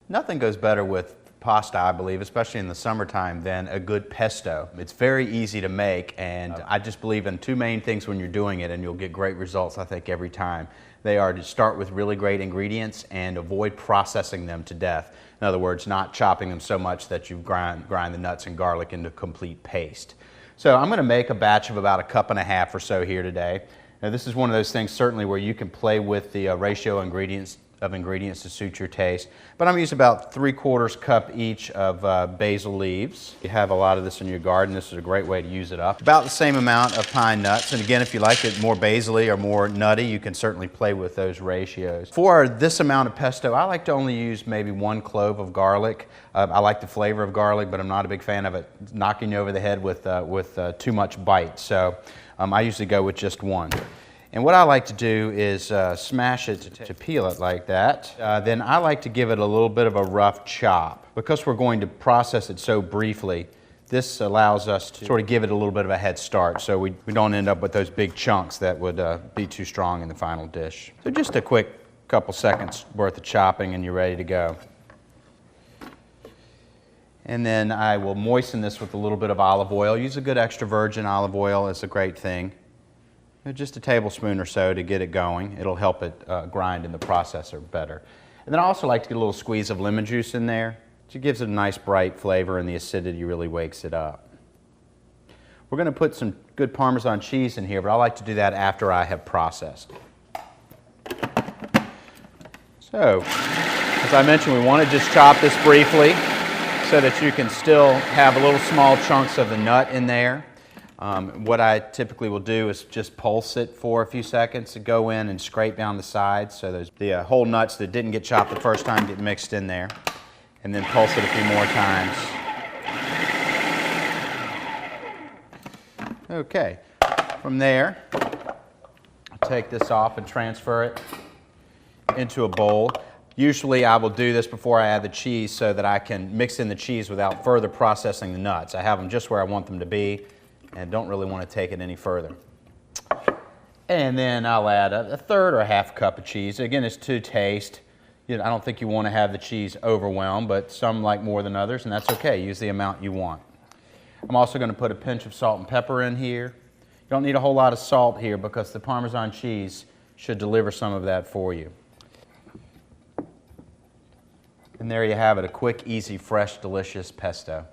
Nothing goes better with pasta, I believe, especially in the summertime, than a good pesto. It's very easy to make, and I just believe in two main things when you're doing it, and you'll get great results, I think, every time. They are to start with really great ingredients and avoid processing them to death. In other words, not chopping them so much that you grind the nuts and garlic into complete paste. So I'm going to make a batch of about 1.5 cups or so here today. Now, this is one of those things certainly where you can play with the ratio of ingredients to suit your taste. But I'm using about 3/4 cup each of basil leaves. You have a lot of this in your garden. This is a great way to use it up. About the same amount of pine nuts. And again, if you like it more basil-y or more nutty, you can certainly play with those ratios. For this amount of pesto, I like to only use maybe 1 clove of garlic. I like the flavor of garlic, but I'm not a big fan of it knocking you over the head with too much bite. So I usually go with just 1. And what I like to do is smash it to peel it like that. Then I like to give it a little bit of a rough chop. Because we're going to process it so briefly, this allows us to sort of give it a little bit of a head start so we don't end up with those big chunks that would be too strong in the final dish. So just a quick couple seconds worth of chopping and you're ready to go. And then I will moisten this with a little bit of olive oil. Use a good extra virgin olive oil, it's a great thing. Just a tablespoon or so to get it going. It'll help it grind in the processor better. And then I also like to get a little squeeze of lemon juice in there. It gives it a nice bright flavor and the acidity really wakes it up. We're going to put some good Parmesan cheese in here, but I like to do that after I have processed. So, as I mentioned, we want to just chop this briefly so that you can still have a little small chunks of the nut in there. What I typically will do is just pulse it for a few seconds to go in and scrape down the sides so the whole nuts that didn't get chopped the first time get mixed in there, and then pulse it a few more times. Okay, from there I'll take this off and transfer it into a bowl. Usually I will do this before I add the cheese so that I can mix in the cheese without further processing the nuts. I have them just where I want them to be and don't really want to take it any further. And then I'll add a 1/3 or a 1/2 cup of cheese. Again, it's to taste. I don't think you want to have the cheese overwhelmed, but some like more than others, and that's okay. Use the amount you want. I'm also going to put a pinch of salt and pepper in here. You don't need a whole lot of salt here because the Parmesan cheese should deliver some of that for you. And there you have it, a quick, easy, fresh, delicious pesto.